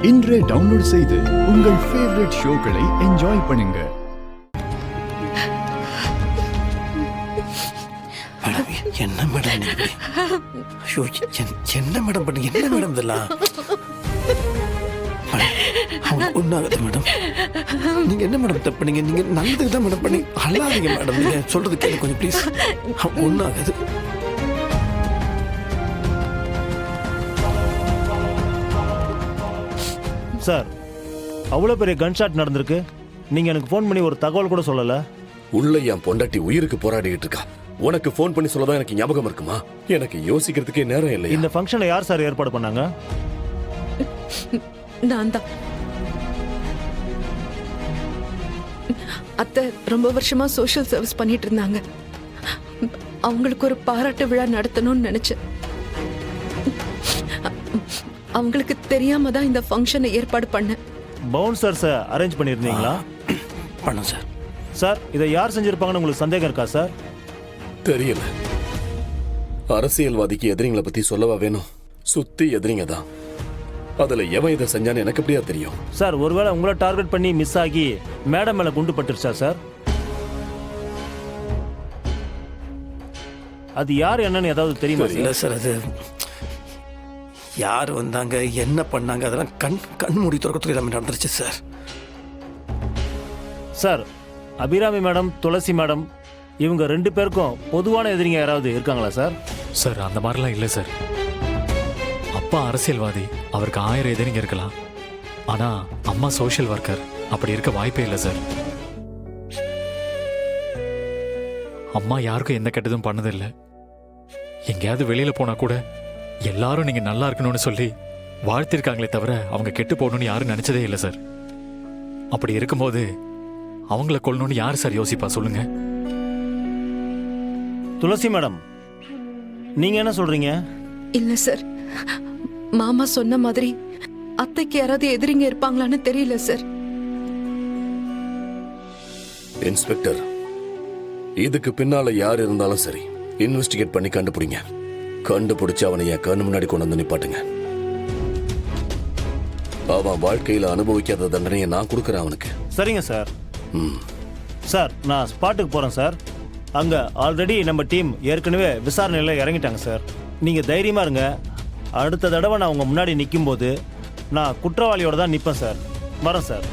இன்றே டவுன்லோட் செய்து உங்கள் ஃபேவரட் ஷோக்களை என்ஜாய் பண்ணுங்க. என்ன மேடம் என்ன மேடம் பண்ணி என்ன மேடம் இதெல்லாம் ஒன்றாகுது மேடம். நீங்க என்ன மேடம் தப்பு பண்ணீங்க? நீங்க நல்லதுக்கு தான் மேடம் பண்ணி அல்லாதீங்க மேடம். நீங்க சொல்றது கேளு கொஞ்சம் ப்ளீஸ். ஒன்றாகுது. சார், அவ்வளோ பெரிய கன்ஷாட் நடந்திருக்கு. நீங்க எனக்கு ஃபோன் பண்ணி ஒரு தகவல் கூட சொல்லல. உள்ள என் பொண்டாட்டி உயிருக்கு போராடிட்டு இருக்கா. உனக்கு ஃபோன் பண்ணி சொல்லதான் எனக்கு ஞாபகம் இருக்குமா? எனக்கு யோசிக்கிறதுக்கே நேரம் இல்லை. இந்த ஃபங்க்ஷனை யார் சார் ஏற்பாடு பண்ணாங்க? நான் தான். அத்தை ரொம்ப வருஷமா சோஷியல் சர்வீஸ் பண்ணிட்டு இருந்தாங்க. அவங்களுக்கு ஒரு பாராட்டு விழா நடத்தணும்னு நினைச்சேன். அவங்களுக்கு தெரியாம தான் இந்த ஃபங்க்ஷனை ஏற்பாடு பண்ணேன். பவுன்சர்ஸை அரேஞ்ச் பண்ணியிருந்தீங்களா? பண்ணோம் சார். சார், இதை யார் செஞ்சிருப்பாங்கன்னு உங்களுக்கு சந்தேகம் இருக்கா சார்? தெரியல. அரசியல்வாதிக்கு எதிரிங்களை பத்தி சொல்லவா வேணும்? சுத்தி எதிரிங்க தான். அதுல எவன் இதை செஞ்சான்னு எனக்கு எப்படியா தெரியும்? சார், ஒருவேளை உங்களை டார்கெட் பண்ணி மிஸ் ஆகி மேடம் மேல குண்டு பட்டுருச்சா சார்? அது யார் என்னன்னு ஏதாவது தெரியுமா? இல்ல சார், அது யார் வந்தாங்க என்ன பண்ணாங்க அதெல்லாம் கண் மூடி திறக்கத்துக்கு எல்லாமே நடந்துருச்சு சார். சார், அபிராமி மேடம், துளசி மேடம் இவங்க 2 பேருக்கும் பொதுவான எதிரிங்க யாராவது இருக்காங்களா சார்? சார், அந்த மாதிரிலாம் இல்லை சார். அப்பா அரசியல்வாதி, அவருக்கு 1000 எதிரிங்க இருக்கலாம். ஆனா அம்மா சோஷியல் ஒர்க்கர், அப்படி இருக்க வாய்ப்பே இல்லை சார். அம்மா யாருக்கும் எந்த கெட்டதும் பண்ணதில்லை. எங்கேயாவது வெளியில போனா கூட எல்லாரும் நீங்க நல்லா இருக்கணும்னு சொல்லி வாழ்த்திருக்காங்களே தவிர அவங்க கெட்டு போகணும்னு யாரும் நினைச்சதே இல்லை சார். அப்படி இருக்கும்போது அவங்கள கொல்லணும்னு யார் சார் யோசிப்பா சொல்லுங்க? துளசி மேடம், நீங்க என்ன சொல்றீங்க? இல்ல சார், மாமா சொன்ன மாதிரி அத்தைக்கு யாராவது எதிரிங்க இருப்பாங்களான்னு தெரியல சார். இன்ஸ்பெக்டர், இதுக்கு பின்னால யார் இருந்தாலும் சரி, இன்வெஸ்டிகேட் பண்ணி கண்டுபிடிங்க. கண்டுபிடிச்சு அவனை என் கண்ணு முன்னாடி கொண்டு வந்து நிப்பாட்டுங்க. அவன் வாழ்க்கையில அனுபவிக்காத தண்டனையை நான் கொடுக்குறேன் அவனுக்கு. சரிங்க சார். சார், நான் ஸ்பாட்டுக்கு போறேன் சார். அங்க ஆல்ரெடி நம்ம டீம் ஏற்கனவே விசாரணையில் இறங்கிட்டாங்க சார். நீங்க தைரியமா இருங்க. அடுத்த தடவை நான் உங்க முன்னாடி நிற்கும் போது நான் குற்றவாளியோட தான் நிற்பேன் சார். வரேன் சார்.